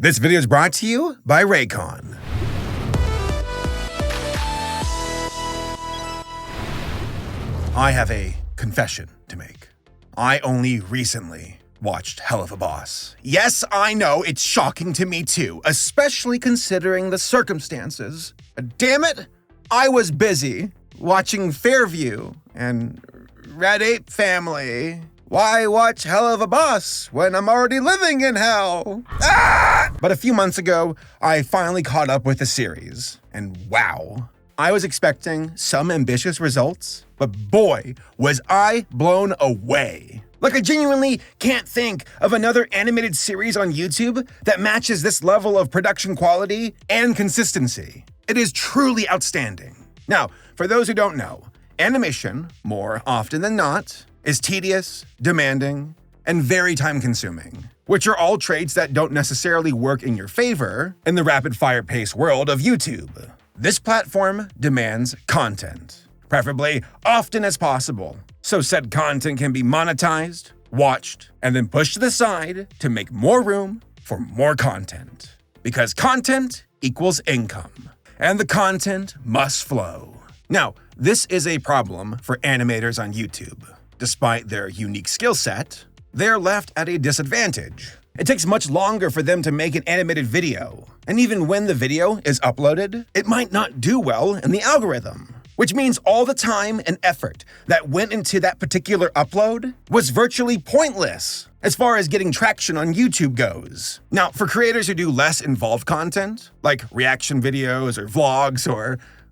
This video is brought to you by Raycon. I have a confession to make. I only recently watched Helluva Boss. Yes, I know, it's shocking to me too, especially considering the circumstances. But damn it, I was busy watching Fairview and Red Ape Family. Why watch Helluva Boss when I'm already living in hell? But a few months ago, I finally caught up with the series. And wow, I was expecting some ambitious results, but boy, was I blown away. Like, I genuinely can't think of another animated series on YouTube that matches this level of production quality and consistency. It is truly outstanding. Now, for those who don't know, animation, more often than not, is tedious, demanding, and very time-consuming, which are all traits that don't necessarily work in your favor in the rapid-fire pace world of YouTube. This platform demands content, preferably often as possible, so said content can be monetized, watched, and then pushed to the side to make more room for more content. Because content equals income, and the content must flow. Now, this is a problem for animators on YouTube. Despite their unique skill set, they're left at a disadvantage. It takes much longer for them to make an animated video, and even when the video is uploaded, it might not do well in the algorithm, which means all the time and effort that went into that particular upload was virtually pointless as far as getting traction on YouTube goes. Now, for creators who do less involved content, like reaction videos or vlogs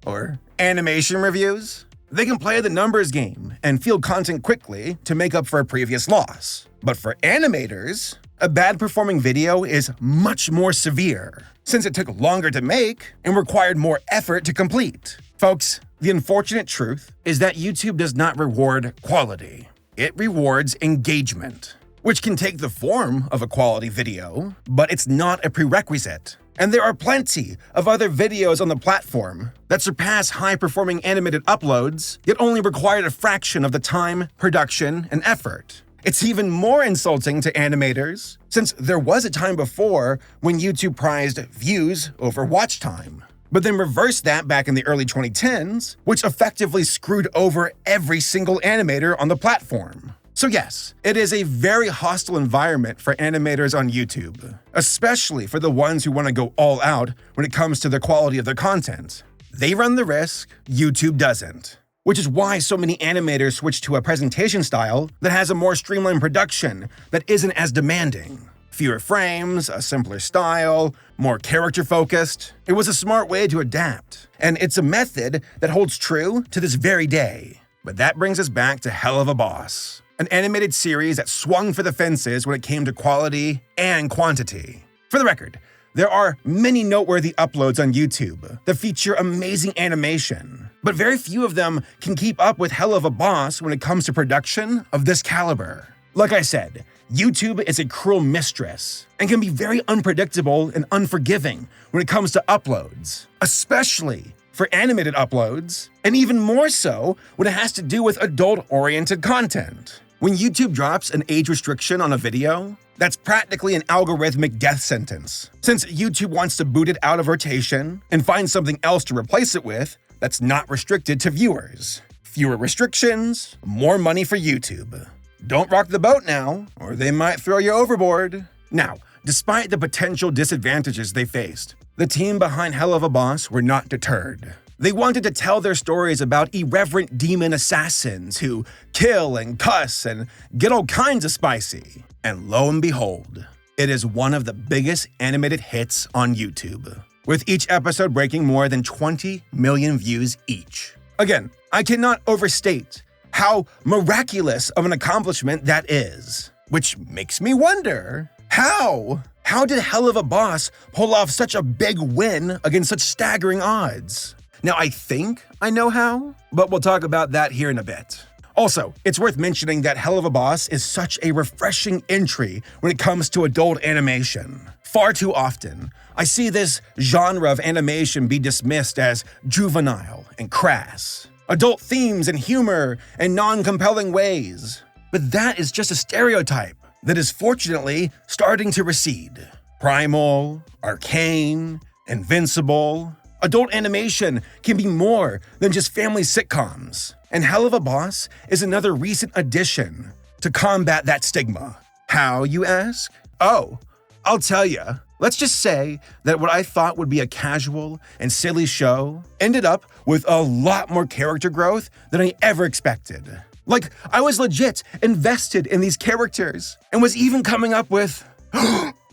or animation reviews, they can play the numbers game and field content quickly to make up for a previous loss. But for animators, a bad performing video is much more severe, since it took longer to make and required more effort to complete. Folks, the unfortunate truth is that YouTube does not reward quality. It rewards engagement, which can take the form of a quality video, but it's not a prerequisite. And there are plenty of other videos on the platform that surpass high-performing animated uploads, yet only required a fraction of the time, production, and effort. It's even more insulting to animators, since there was a time before when YouTube prized views over watch time, but then reversed that back in the early 2010s, which effectively screwed over every single animator on the platform. So yes, it is a very hostile environment for animators on YouTube, especially for the ones who want to go all out when it comes to the quality of their content. They run the risk, YouTube doesn't, which is why so many animators switch to a presentation style that has a more streamlined production that isn't as demanding. Fewer frames, a simpler style, more character-focused. It was a smart way to adapt, and it's a method that holds true to this very day. But that brings us back to Helluva Boss, an animated series that swung for the fences when it came to quality and quantity. For the record, there are many noteworthy uploads on YouTube that feature amazing animation, but very few of them can keep up with Helluva Boss when it comes to production of this caliber. Like I said, YouTube is a cruel mistress and can be very unpredictable and unforgiving when it comes to uploads, especially for animated uploads, and even more so when it has to do with adult-oriented content. When YouTube drops an age restriction on a video, that's practically an algorithmic death sentence, since YouTube wants to boot it out of rotation and find something else to replace it with that's not restricted to viewers. Fewer restrictions, more money for YouTube. Don't rock the boat now, or they might throw you overboard. Now, despite the potential disadvantages they faced, the team behind Helluva Boss were not deterred. They wanted to tell their stories about irreverent demon assassins who kill and cuss and get all kinds of spicy. And lo and behold, it is one of the biggest animated hits on YouTube, with each episode breaking more than 20 million views each. Again, I cannot overstate how miraculous of an accomplishment that is, which makes me wonder, how did Helluva Boss pull off such a big win against such staggering odds? Now, I think I know how, but we'll talk about that here in a bit. Also, it's worth mentioning that Helluva Boss is such a refreshing entry when it comes to adult animation. Far too often, I see this genre of animation be dismissed as juvenile and crass. Adult themes and humor and non-compelling ways. But that is just a stereotype that is fortunately starting to recede. Primal, Arcane, Invincible. Adult animation can be more than just family sitcoms. And Helluva Boss is another recent addition to combat that stigma. How, you ask? Oh, I'll tell you. Let's just say that what I thought would be a casual and silly show ended up with a lot more character growth than I ever expected. Like, I was legit invested in these characters and was even coming up with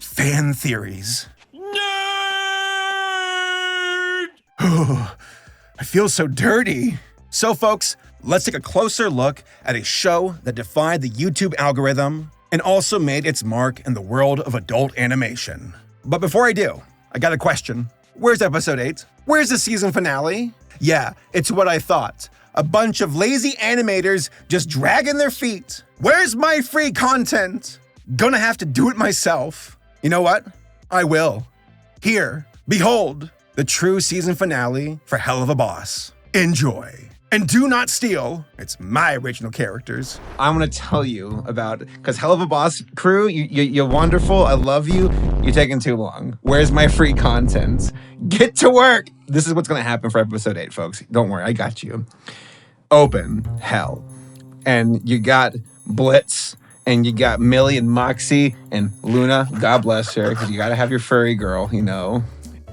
fan theories. Nerd! I feel so dirty. So, folks, let's take a closer look at a show that defied the YouTube algorithm and also made its mark in the world of adult animation. But before I do, I got a question. Where's episode 8? Where's the season finale? Yeah, it's what I thought. A bunch of lazy animators just dragging their feet. Where's my free content? Gonna have to do it myself. You know what? I will. Here, behold, the true season finale for Helluva Boss. Enjoy. And do not steal. It's my original characters. I'm gonna tell you about, because Helluva Boss crew, you're wonderful. I love you. You're taking too long. Where's my free content? Get to work. This is what's gonna happen for episode 8, folks. Don't worry, I got you. Open hell, and you got Blitz, and you got Millie and Moxie and Luna. God bless her, because you gotta have your furry girl, you know.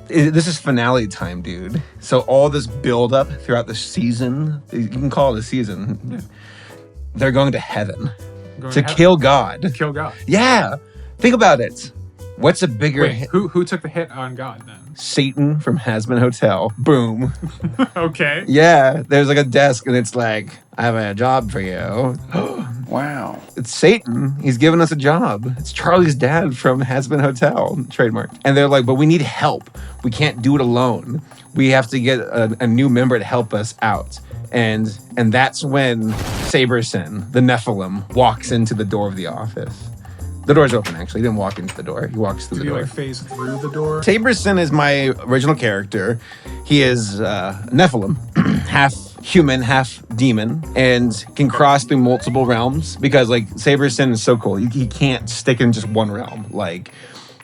This is finale time, dude. So all this build up throughout the season, you can call it a season. Yeah. They're going to heaven to kill God. Kill God. Yeah. Think about it. What's a bigger hit? Who took the hit on God then? Satan from Hazbin Hotel. Boom. Okay. Yeah. There's like a desk and it's like, I have a job for you. Wow. It's Satan. He's giving us a job. It's Charlie's dad from Hazbin Hotel, trademark. And they're like, but we need help. We can't do it alone. We have to get a new member to help us out. And that's when Saberson, the Nephilim, walks into the door of the office. The door's open, actually. He didn't walk into the door. He walks through the door. Did he, like, phase through the door? Saberson is my original character. He is Nephilim, half human, half demon, and can cross through multiple realms because, like, Saberson is so cool. He can't stick in just one realm. Like,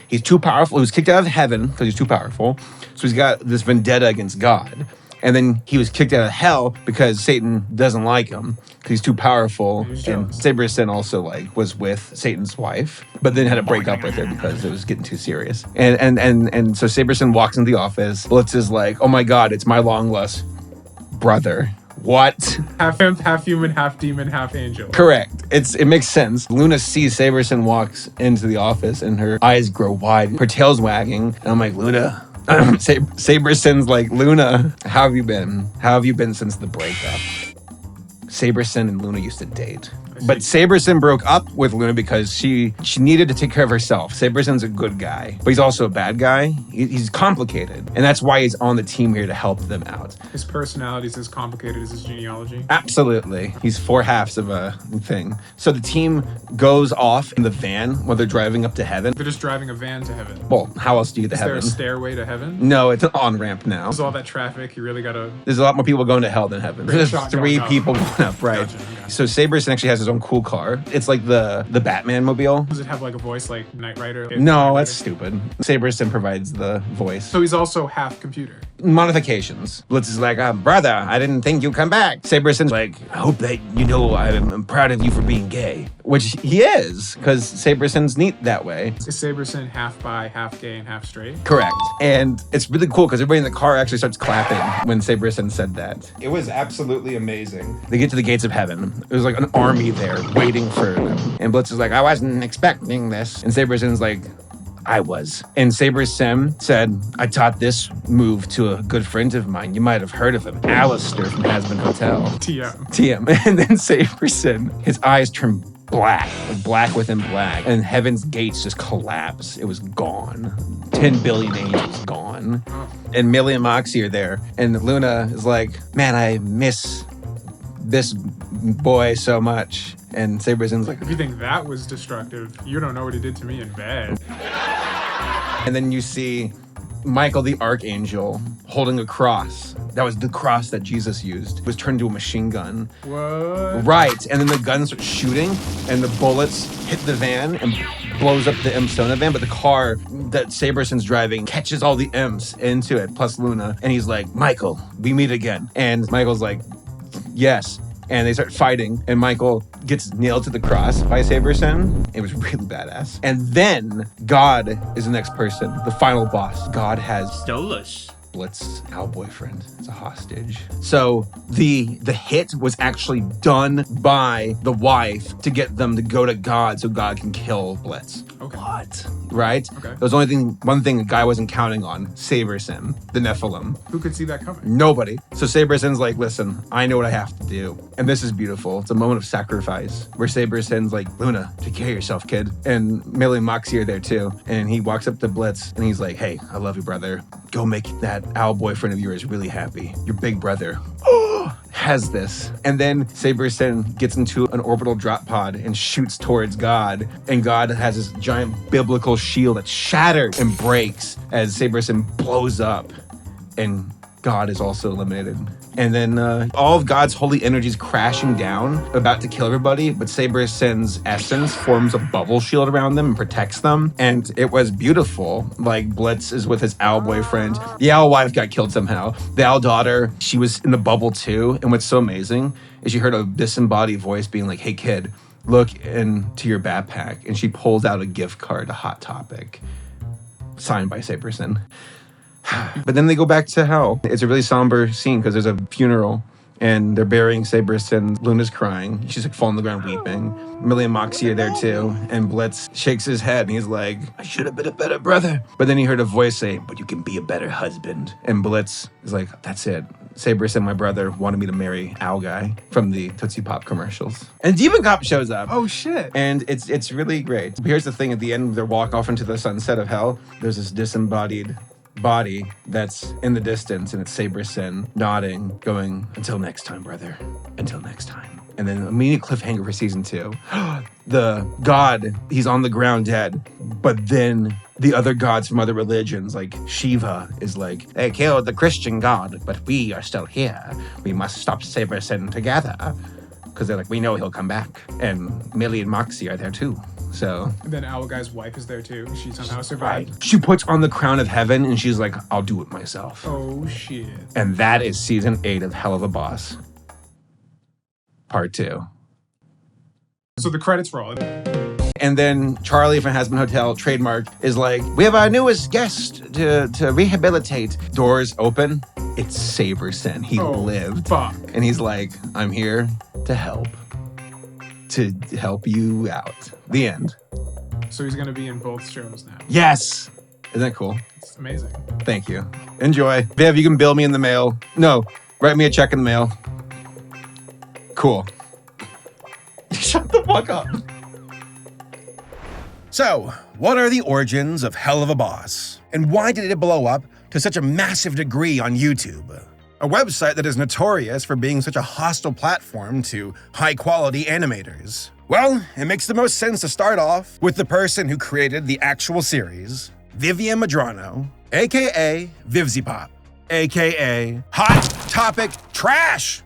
he's too powerful. He was kicked out of heaven because he's too powerful. So he's got this vendetta against God. And then he was kicked out of hell because Satan doesn't like him because he's too powerful. And Saberson also like was with Satan's wife, but then had to break up with her because it was getting too serious. And so Saberson walks into the office. Blitz is like, "Oh my God, it's my long lost brother." What? Half human, half demon, half angel. Correct. It makes sense. Luna sees Saberson walks into the office and her eyes grow wide, her tail's wagging, and I'm like, Luna. Saberson's like, Luna, how have you been? How have you been since the breakup? Saberson and Luna used to date. But Saberson broke up with Luna because she needed to take care of herself. Saberson's a good guy, but he's also a bad guy. He's complicated. And that's why he's on the team here to help them out. His personality is as complicated as his genealogy. Absolutely. He's 4 halves of a thing. So the team goes off in the van while they're driving up to heaven. They're just driving a van to heaven. Well, how else do you get to heaven? Is there a stairway to heaven? No, it's an on-ramp now. There's all that traffic. You really gotta... There's a lot more people going to hell than heaven. There's 3 people going up, right? Gotcha. So Saberson actually has his own cool car. It's like the Batman mobile. Does it have like a voice like Knight Rider? No, that's stupid. Saberson provides the voice. So he's also half computer. Modifications. Blitz is like, brother, I didn't think you'd come back. Saberson's like, I hope that you know I'm proud of you for being gay. Which he is, because Saberson's neat that way. Is Saberson half bi, half gay, and half straight? Correct. And it's really cool because everybody in the car actually starts clapping when Saberson said that. It was absolutely amazing. They get to the gates of heaven. There was like an army there waiting for them. And Blitz is like, I wasn't expecting this. And Saberson's like, I was. And Saberson said, I taught this move to a good friend of mine. You might have heard of him. Alistair from Hazbin Hotel. TM. And then Saberson, his eyes turn black, like black within black. And heaven's gates just collapse. It was gone. 10 billion angels gone. And Millie and Moxie are there. And Luna is like, man, I miss this boy so much. And Saberson's like, if you think that was destructive, you don't know what he did to me in bed. And then you see Michael the Archangel holding a cross. That was the cross that Jesus used. It was turned into a machine gun. What? Right. And then the gun starts shooting and the bullets hit the van and blows up the impsona van, but the car that Saberson's driving catches all the imps into it, plus Luna. And he's like, Michael, we meet again. And Michael's like, yes. And they start fighting, and Michael gets nailed to the cross by Saberson. It was really badass. And then God is the next person, the final boss. God has Stolos. Blitz, our boyfriend, is a hostage. So the hit was actually done by the wife to get them to go to God so God can kill Blitz. Okay. What? Right? Okay. There was one thing the guy wasn't counting on, Saberson, the Nephilim. Who could see that coming? Nobody. So Saberson's like, listen, I know what I have to do. And this is beautiful. It's a moment of sacrifice where Saberson's like, Luna, take care of yourself, kid. And Millie and Moxie are there too. And he walks up to Blitz and he's like, hey, I love you, brother. Go make that owl boyfriend of yours really happy. Your big brother has this. And then Saberson gets into an orbital drop pod and shoots towards God. And God has this giant biblical shield that shatters and breaks as Saberson blows up. And God is also eliminated. And then all of God's holy energies crashing down, about to kill everybody, but Saberson's essence forms a bubble shield around them and protects them. And it was beautiful. Like, Blitz is with his owl boyfriend. The owl wife got killed somehow. The owl daughter, she was in the bubble too. And what's so amazing is you heard a disembodied voice being like, hey kid, look into your backpack. And she pulls out a gift card to Hot Topic, signed by Saberson. But then they go back to hell. It's a really somber scene because there's a funeral and they're burying Saberson. Luna's crying. She's like falling on the ground weeping. Millie and Moxie are there too. And Blitz shakes his head and he's like, I should have been a better brother. But then he heard a voice say, but you can be a better husband. And Blitz is like, that's it. Saberson, my brother, wanted me to marry Owl Guy from the Tootsie Pop commercials. And Demon Cop shows up. Oh, shit. And it's really great. But here's the thing. At the end, they walk off into the sunset of hell. There's this disembodied body that's in the distance, and it's Saberson nodding, going, until next time, brother. Until next time. And then immediate cliffhanger for season 2. The god, he's on the ground dead, but then the other gods from other religions, like Shiva, is like, they killed the Christian god, but we are still here. We must stop Saberson together. Because they're like, we know he'll come back. And Millie and Moxie are there too. So. And then Owl Guy's wife is there too. She somehow survived. She puts on the crown of heaven and she's like, I'll do it myself. Oh, shit. And that is season 8 of Helluva Boss. Part 2. So the credits roll. And then Charlie from Hasbin Hotel, trademark, is like, we have our newest guest to rehabilitate. Doors open. It's Saberson. He lived. Fuck. And he's like, I'm here to help. To help you out. The end. So he's going to be in both shows now. Yes. Isn't that cool? It's amazing. Thank you. Enjoy. Viv, you can bill me in the mail. No, write me a check in the mail. Cool. Shut the fuck up. So, what are the origins of Helluva Boss? And why did it blow up to such a massive degree on YouTube? A website that is notorious for being such a hostile platform to high-quality animators. Well, it makes the most sense to start off with the person who created the actual series, Vivian Madrano, aka Vivzipop, aka Hot Topic Trash.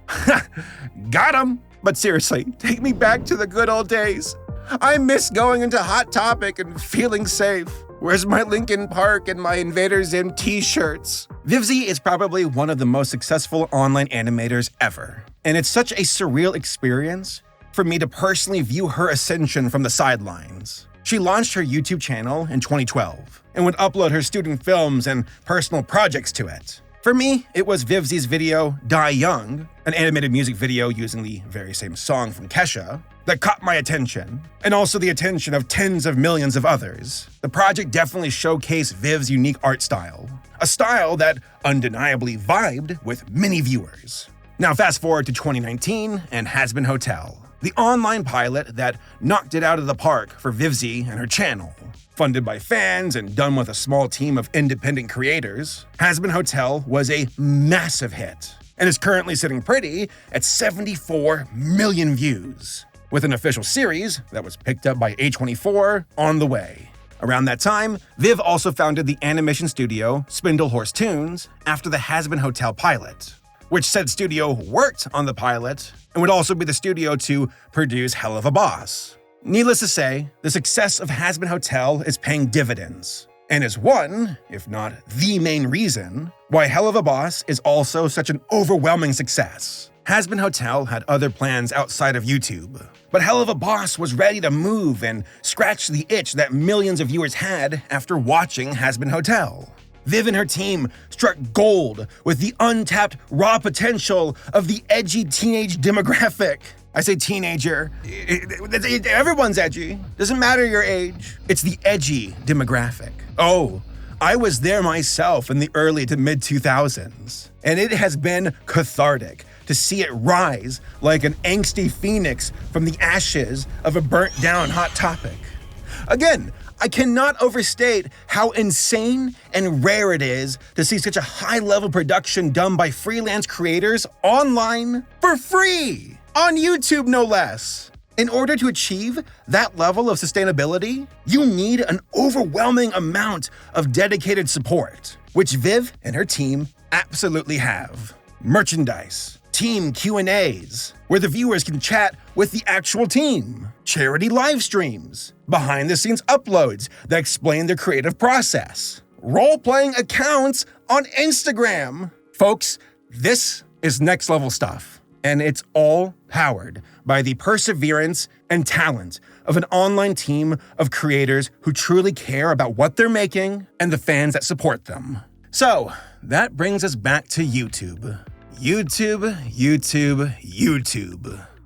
Got him. But seriously, take me back to the good old days. I miss going into Hot Topic and feeling safe. Where's my Linkin Park and my Invader Zim t-shirts? Vivzy is probably one of the most successful online animators ever. And it's such a surreal experience for me to personally view her ascension from the sidelines. She launched her YouTube channel in 2012 and would upload her student films and personal projects to it. For me, it was Vivzy's video, Die Young, an animated music video using the very same song from Kesha, that caught my attention, and also the attention of tens of millions of others. The project definitely showcased Viv's unique art style, a style that undeniably vibed with many viewers. Now fast forward to 2019 and Hasbin Hotel, the online pilot that knocked it out of the park for Vivzy and her channel. Funded by fans and done with a small team of independent creators, Hasbin Hotel was a massive hit and is currently sitting pretty at 74 million views, with an official series that was picked up by A24 on the way. Around that time, Viv also founded the animation studio Spindle Horse Toons after the Hasbin Hotel pilot, which said studio worked on the pilot and would also be the studio to produce Helluva Boss, Needless to say, the success of Hazbin Hotel is paying dividends, and is one, if not the main reason, why Helluva Boss is also such an overwhelming success. Hazbin Hotel had other plans outside of YouTube, but Helluva Boss was ready to move and scratch the itch that millions of viewers had after watching Hazbin Hotel. Viv and her team struck gold with the untapped raw potential of the edgy teenage demographic. I say teenager. Everyone's edgy. Doesn't matter your age. It's the edgy demographic. Oh, I was there myself in the early to mid 2000s, and it has been cathartic to see it rise like an angsty phoenix from the ashes of a burnt down Hot Topic. Again, I cannot overstate how insane and rare it is to see such a high-level production done by freelance creators online for free, on YouTube no less. In order to achieve that level of sustainability, you need an overwhelming amount of dedicated support, which Viv and her team absolutely have. Merchandise, team Q&As, where the viewers can chat with the actual team, charity live streams, behind-the-scenes uploads that explain their creative process, role-playing accounts on Instagram. Folks, this is next-level stuff, and it's all powered by the perseverance and talent of an online team of creators who truly care about what they're making and the fans that support them. So, that brings us back to YouTube. YouTube.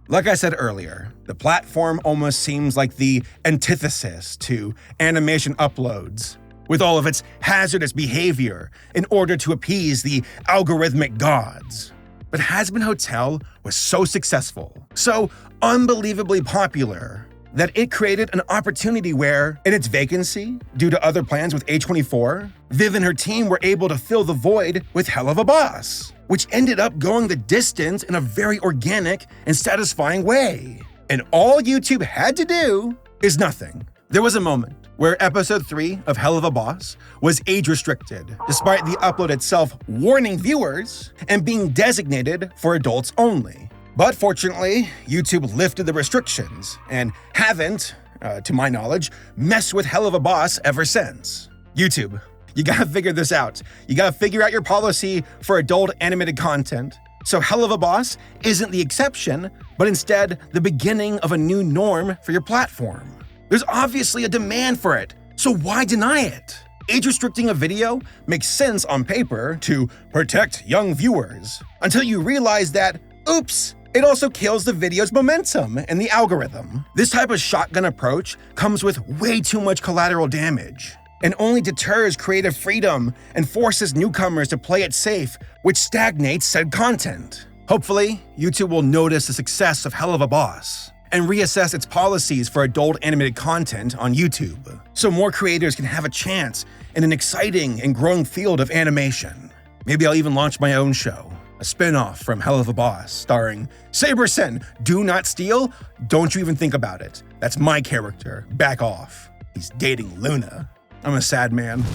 Like I said earlier, the platform almost seems like the antithesis to animation uploads, with all of its hazardous behavior in order to appease the algorithmic gods. But Hazbin Hotel was so successful, so unbelievably popular, that it created an opportunity where, in its vacancy, due to other plans with A24, Viv and her team were able to fill the void with Helluva Boss, which ended up going the distance in a very organic and satisfying way. And all YouTube had to do is nothing. There was a moment where episode 3 of Helluva Boss was age-restricted, despite the upload itself warning viewers and being designated for adults only. But fortunately, YouTube lifted the restrictions and haven't, to my knowledge, messed with Helluva Boss ever since. YouTube, you gotta figure this out. You gotta figure out your policy for adult animated content. So Helluva Boss isn't the exception, but instead the beginning of a new norm for your platform. There's obviously a demand for it, so why deny it? Age-restricting a video makes sense on paper to protect young viewers, until you realize that, oops, it also kills the video's momentum and the algorithm. This type of shotgun approach comes with way too much collateral damage, and only deters creative freedom and forces newcomers to play it safe, which stagnates said content. Hopefully, YouTube will notice the success of Helluva Boss and reassess its policies for adult animated content on YouTube, so more creators can have a chance in an exciting and growing field of animation. Maybe I'll even launch my own show, a spin-off from Helluva Boss, starring Sabersen. Do not steal, don't you even think about it. That's my character, back off. He's dating Luna. I'm a sad man.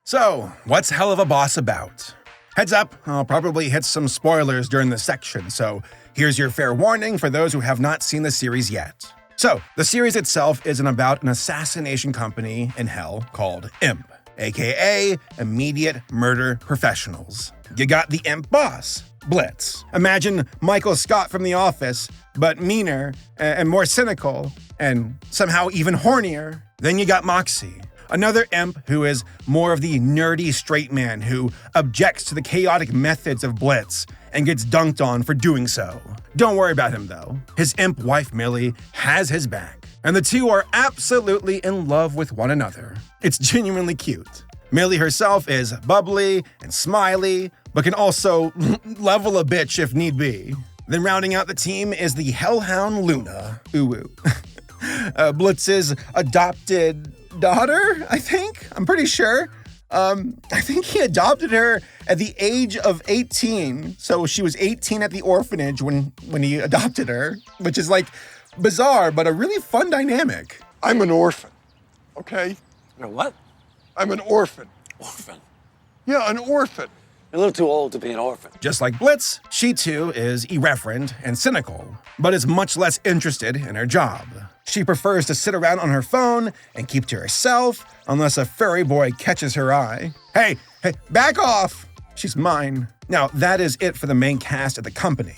So, what's Helluva Boss about? Heads up, I'll probably hit some spoilers during this section, so here's your fair warning for those who have not seen the series yet. So, the series itself is about an assassination company in hell called Imp, aka Immediate Murder Professionals. You got the Imp boss, Blitz. Imagine Michael Scott from The Office, but meaner and more cynical, and somehow even hornier. Then you got Moxie, another imp who is more of the nerdy straight man who objects to the chaotic methods of Blitz and gets dunked on for doing so. Don't worry about him though. His imp wife Millie has his back, and the two are absolutely in love with one another. It's genuinely cute. Millie herself is bubbly and smiley, but can also level a bitch if need be. Then rounding out the team is the hellhound Luna. Ooh. Blitz's adopted daughter, I think? I'm pretty sure. I think he adopted her at the age of 18. So she was 18 at the orphanage when he adopted her, which is like bizarre, but a really fun dynamic. I'm an orphan, okay? You're what? I'm an orphan. Orphan. Yeah, an orphan. You're a little too old to be an orphan. Just like Blitz, she too is irreverent and cynical, but is much less interested in her job. She prefers to sit around on her phone and keep to herself unless a furry boy catches her eye. Hey, back off! She's mine. Now, that is it for the main cast of the company.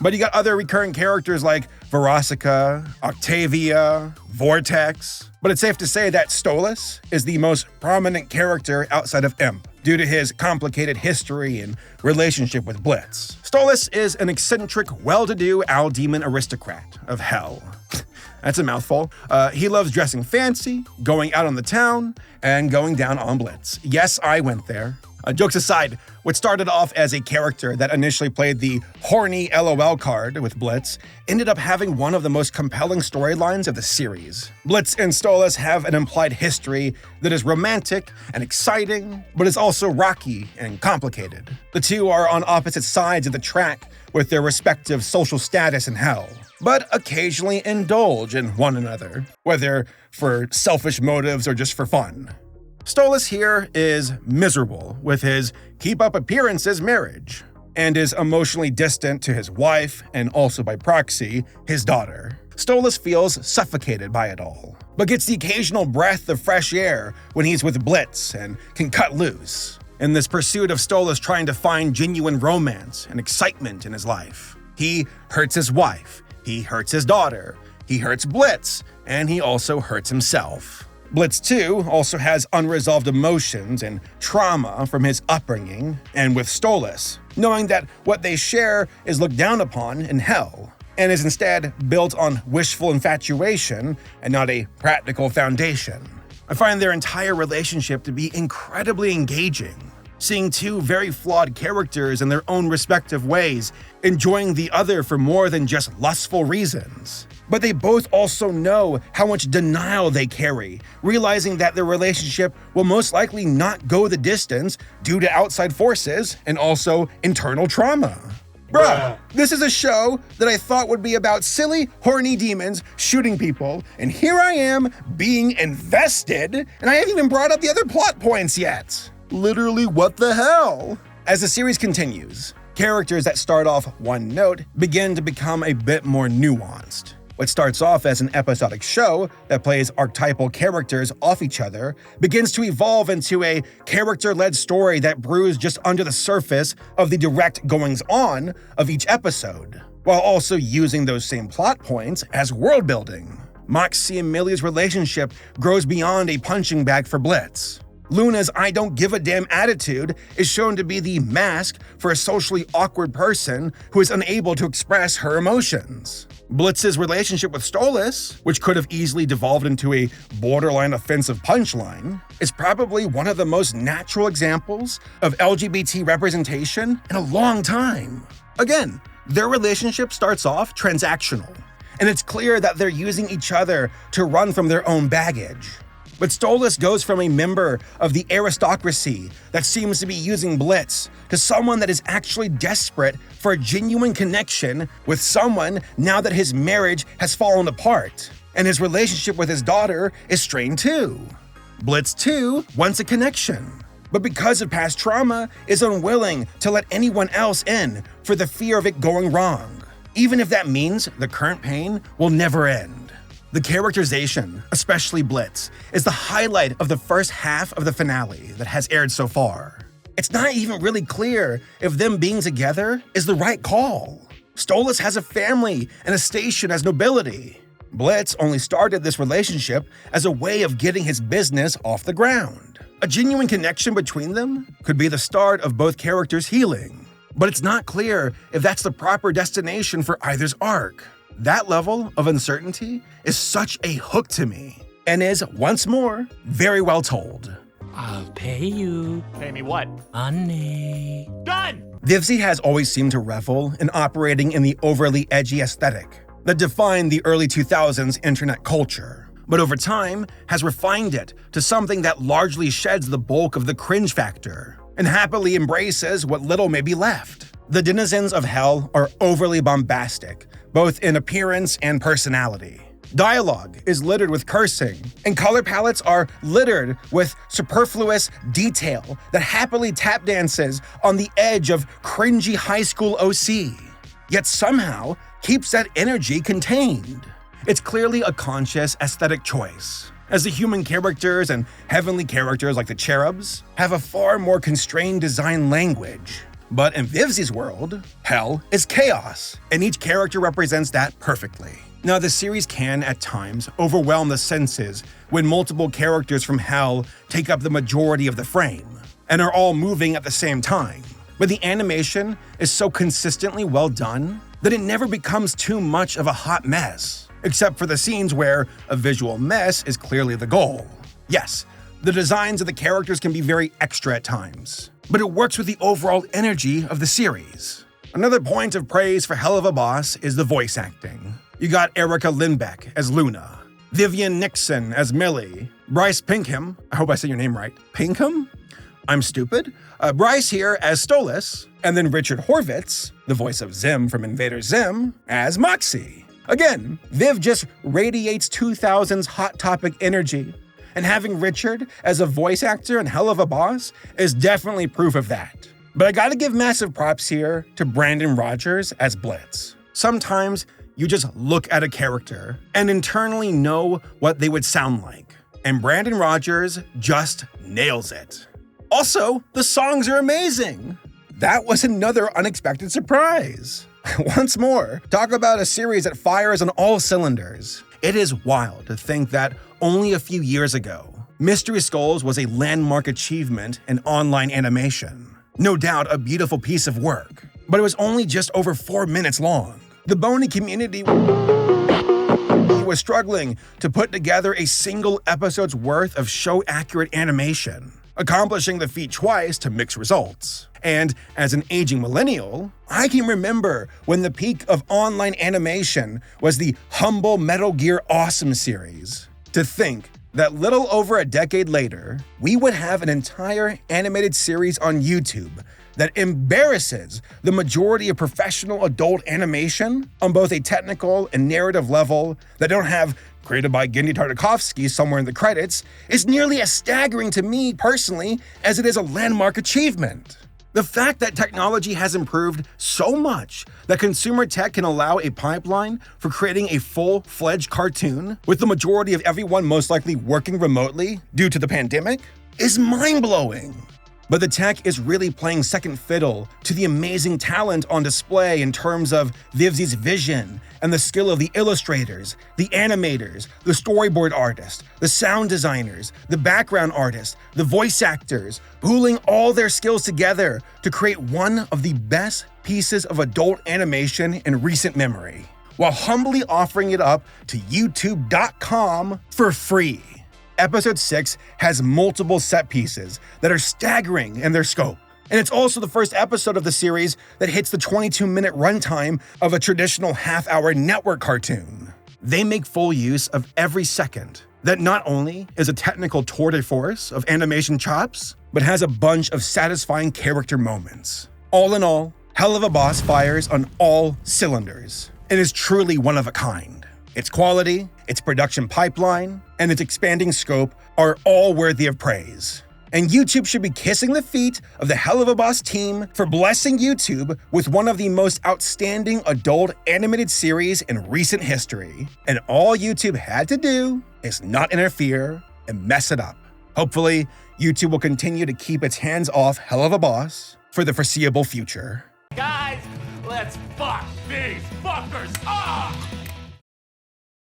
But you got other recurring characters like Verosica, Octavia, Vortex. But it's safe to say that Stolos is the most prominent character outside of Imp, due to his complicated history and relationship with Blitz. Stolos is an eccentric, well-to-do owl demon aristocrat of hell. That's a mouthful. He loves dressing fancy, going out on the town, and going down on Blitz. Yes, I went there. Jokes aside, what started off as a character that initially played the horny LOL card with Blitz ended up having one of the most compelling storylines of the series. Blitz and Stolos have an implied history that is romantic and exciting, but is also rocky and complicated. The two are on opposite sides of the track with their respective social status in hell, but occasionally indulge in one another, whether for selfish motives or just for fun. Stolos here is miserable with his keep-up appearances marriage, and is emotionally distant to his wife and also by proxy, his daughter. Stolos feels suffocated by it all, but gets the occasional breath of fresh air when he's with Blitz and can cut loose. In this pursuit of Stolos trying to find genuine romance and excitement in his life, he hurts his wife, he hurts his daughter, he hurts Blitz, and he also hurts himself. Blitz, too, also has unresolved emotions and trauma from his upbringing, and with Stolos, knowing that what they share is looked down upon in hell, and is instead built on wishful infatuation and not a practical foundation. I find their entire relationship to be incredibly engaging, seeing two very flawed characters in their own respective ways, enjoying the other for more than just lustful reasons. But they both also know how much denial they carry, realizing that their relationship will most likely not go the distance due to outside forces and also internal trauma. Bruh, this is a show that I thought would be about silly, horny demons shooting people, and here I am being invested, and I haven't even brought up the other plot points yet. Literally, what the hell? As the series continues, characters that start off one note begin to become a bit more nuanced. What starts off as an episodic show that plays archetypal characters off each other begins to evolve into a character-led story that brews just under the surface of the direct goings-on of each episode, while also using those same plot points as world-building. Moxie and Millie's relationship grows beyond a punching bag for Blitz. Luna's I don't give a damn attitude is shown to be the mask for a socially awkward person who is unable to express her emotions. Blitz's relationship with Stolos, which could have easily devolved into a borderline offensive punchline, is probably one of the most natural examples of LGBT representation in a long time. Again, their relationship starts off transactional, and it's clear that they're using each other to run from their own baggage. But Stolos goes from a member of the aristocracy that seems to be using Blitz to someone that is actually desperate for a genuine connection with someone now that his marriage has fallen apart, and his relationship with his daughter is strained too. Blitz, too, wants a connection, but because of past trauma, is unwilling to let anyone else in for the fear of it going wrong, even if that means the current pain will never end. The characterization, especially Blitz, is the highlight of the first half of the finale that has aired so far. It's not even really clear if them being together is the right call. Stolos has a family and a station as nobility. Blitz only started this relationship as a way of getting his business off the ground. A genuine connection between them could be the start of both characters healing, but it's not clear if that's the proper destination for either's arc. That level of uncertainty is such a hook to me, and is, once more, very well told. I'll pay you. Pay me what? Money. Done! DEFIES has always seemed to revel in operating in the overly edgy aesthetic that defined the early 2000s internet culture, but over time has refined it to something that largely sheds the bulk of the cringe factor and happily embraces what little may be left. The denizens of hell are overly bombastic, both in appearance and personality. Dialogue is littered with cursing, and color palettes are littered with superfluous detail that happily tap dances on the edge of cringy high school OC, yet somehow keeps that energy contained. It's clearly a conscious aesthetic choice, as the human characters and heavenly characters like the cherubs have a far more constrained design language. But in Vivzi's world, hell is chaos, and each character represents that perfectly. Now, the series can, at times, overwhelm the senses when multiple characters from hell take up the majority of the frame, and are all moving at the same time. But the animation is so consistently well done that it never becomes too much of a hot mess, except for the scenes where a visual mess is clearly the goal. Yes, the designs of the characters can be very extra at times, but it works with the overall energy of the series. Another point of praise for Helluva Boss is the voice acting. You got Erica Lindbeck as Luna, Vivian Nixon as Millie, Bryce Pinkham, I hope I said your name right, Pinkham? I'm stupid. Bryce here as Stolos, and then Richard Horvitz, the voice of Zim from Invader Zim, as Moxie. Again, Viv just radiates 2000's Hot Topic energy, and having Richard as a voice actor in Helluva Boss is definitely proof of that. But I gotta give massive props here to Brandon Rogers as Blitz. Sometimes you just look at a character and internally know what they would sound like, and Brandon Rogers just nails it. Also, the songs are amazing. That was another unexpected surprise. Once more, talk about a series that fires on all cylinders. It is wild to think that only a few years ago, Mystery Skulls was a landmark achievement in online animation. No doubt a beautiful piece of work, but it was only just over 4 minutes long. The Bony community was struggling to put together a single episode's worth of show-accurate animation, accomplishing the feat twice to mixed results. And as an aging millennial, I can remember when the peak of online animation was the humble Metal Gear Awesome series. To think that little over a decade later, we would have an entire animated series on YouTube that embarrasses the majority of professional adult animation on both a technical and narrative level that don't have created by Gendy Tartakovsky somewhere in the credits is nearly as staggering to me personally as it is a landmark achievement. The fact that technology has improved so much that consumer tech can allow a pipeline for creating a full-fledged cartoon with the majority of everyone most likely working remotely due to the pandemic is mind-blowing. But the tech is really playing second fiddle to the amazing talent on display in terms of Vivzi's vision and the skill of the illustrators, the animators, the storyboard artists, the sound designers, the background artists, the voice actors, pooling all their skills together to create one of the best pieces of adult animation in recent memory, while humbly offering it up to YouTube.com for free. Episode 6 has multiple set pieces that are staggering in their scope. And it's also the first episode of the series that hits the 22-minute runtime of a traditional half-hour network cartoon. They make full use of every second. That not only is a technical tour de force of animation chops, but has a bunch of satisfying character moments. All in all, Helluva Boss fires on all cylinders and is truly one of a kind. Its quality, its production pipeline, and its expanding scope are all worthy of praise. And YouTube should be kissing the feet of the Helluva Boss team for blessing YouTube with one of the most outstanding adult animated series in recent history. And all YouTube had to do is not interfere and mess it up. Hopefully, YouTube will continue to keep its hands off Helluva Boss for the foreseeable future. Guys, let's fuck these fuckers up!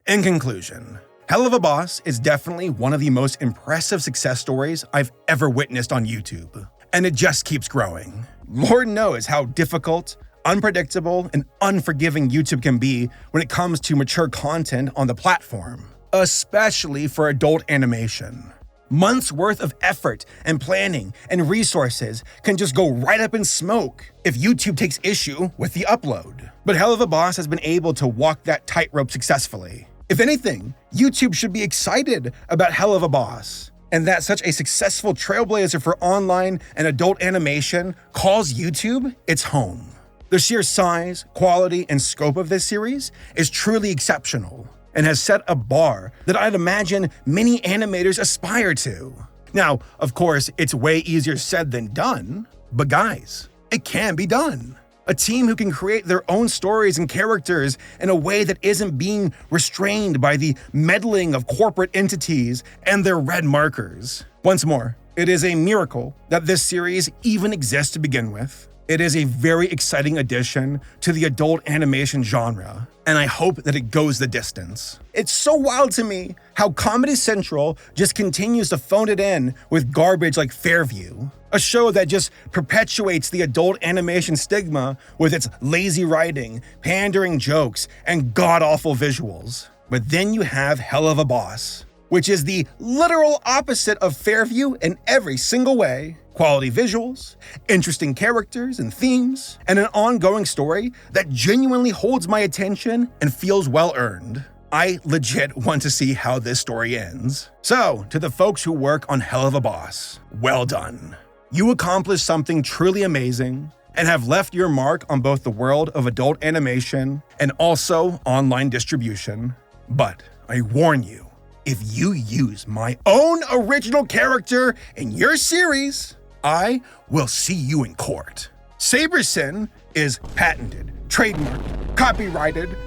In conclusion, Helluva Boss is definitely one of the most impressive success stories I've ever witnessed on YouTube, and it just keeps growing. Lord knows how difficult, unpredictable, and unforgiving YouTube can be when it comes to mature content on the platform, especially for adult animation. Months worth of effort and planning and resources can just go right up in smoke if YouTube takes issue with the upload. But Helluva Boss has been able to walk that tightrope successfully. If anything, YouTube should be excited about Helluva Boss, and that such a successful trailblazer for online and adult animation calls YouTube its home. The sheer size, quality, and scope of this series is truly exceptional, and has set a bar that I'd imagine many animators aspire to. Now, of course, it's way easier said than done, but guys, it can be done. A team who can create their own stories and characters in a way that isn't being restrained by the meddling of corporate entities and their red markers. Once more, it is a miracle that this series even exists to begin with. It is a very exciting addition to the adult animation genre, and I hope that it goes the distance. It's so wild to me how Comedy Central just continues to phone it in with garbage like Fairview, a show that just perpetuates the adult animation stigma with its lazy writing, pandering jokes, and god-awful visuals. But then you have Helluva Boss, which is the literal opposite of Fairview in every single way. Quality visuals, interesting characters and themes, and an ongoing story that genuinely holds my attention and feels well earned. I legit want to see how this story ends. So, to the folks who work on Helluva Boss, well done. You accomplished something truly amazing and have left your mark on both the world of adult animation and also online distribution. But I warn you, if you use my own original character in your series, I will see you in court. Sabersin is patented, trademarked, copyrighted,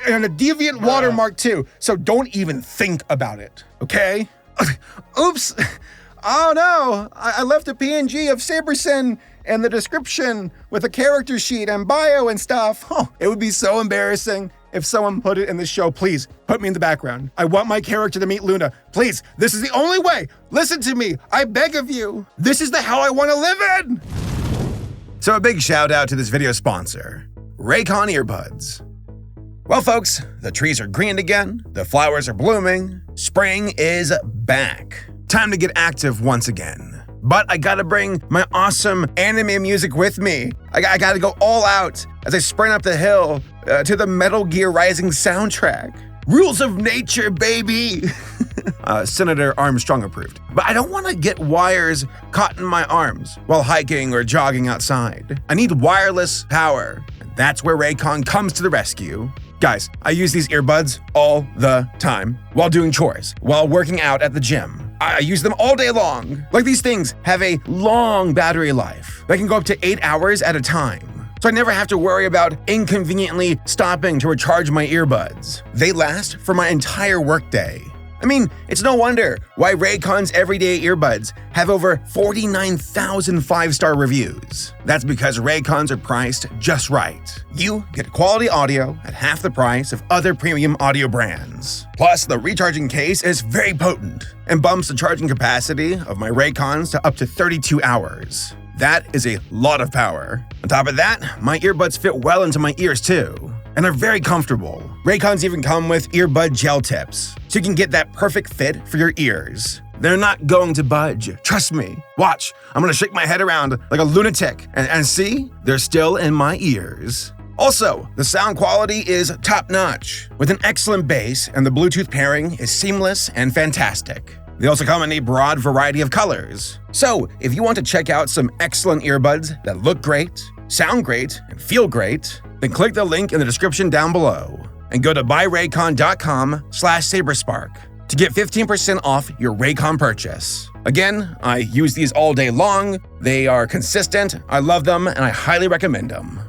and a deviant watermark too, so don't even think about it, okay? Oops! Oh no, I left a PNG of Sabersin in the description with a character sheet and bio and stuff. Oh, it would be so embarrassing if someone put it in the show. Please, put me in the background. I want my character to meet Luna. Please, this is the only way. Listen to me, I beg of you. This is the hell I want to live in. So a big shout out to this video sponsor, Raycon earbuds. Well folks, the trees are green again, the flowers are blooming, spring is back. Time to get active once again. But I gotta bring my awesome anime music with me. I gotta go all out as I sprint up the hill to the Metal Gear Rising soundtrack. Rules of nature, baby! Senator Armstrong approved. But I don't want to get wires caught in my arms while hiking or jogging outside. I need wireless power. That's where Raycon comes to the rescue. Guys, I use these earbuds all the time while doing chores, while working out at the gym. I use them all day long. Like, these things have a long battery life. They can go up to 8 hours at a time. So I never have to worry about inconveniently stopping to recharge my earbuds. They last for my entire workday. I mean, it's no wonder why Raycon's everyday earbuds have over 49,000 5-star reviews. That's because Raycons are priced just right. You get quality audio at half the price of other premium audio brands. Plus, the recharging case is very potent and bumps the charging capacity of my Raycons to up to 32 hours. That is a lot of power. On top of that, my earbuds fit well into my ears too, and are very comfortable. Raycons even come with earbud gel tips, so you can get that perfect fit for your ears. They're not going to budge, trust me. Watch, I'm gonna shake my head around like a lunatic, and see, they're still in my ears. Also, the sound quality is top-notch, with an excellent bass, and the Bluetooth pairing is seamless and fantastic. They also come in a broad variety of colors. So, if you want to check out some excellent earbuds that look great, sound great, and feel great, then click the link in the description down below and go to buyraycon.com/Saberspark to get 15% off your Raycon purchase. Again, I use these all day long. They are consistent, I love them, and I highly recommend them.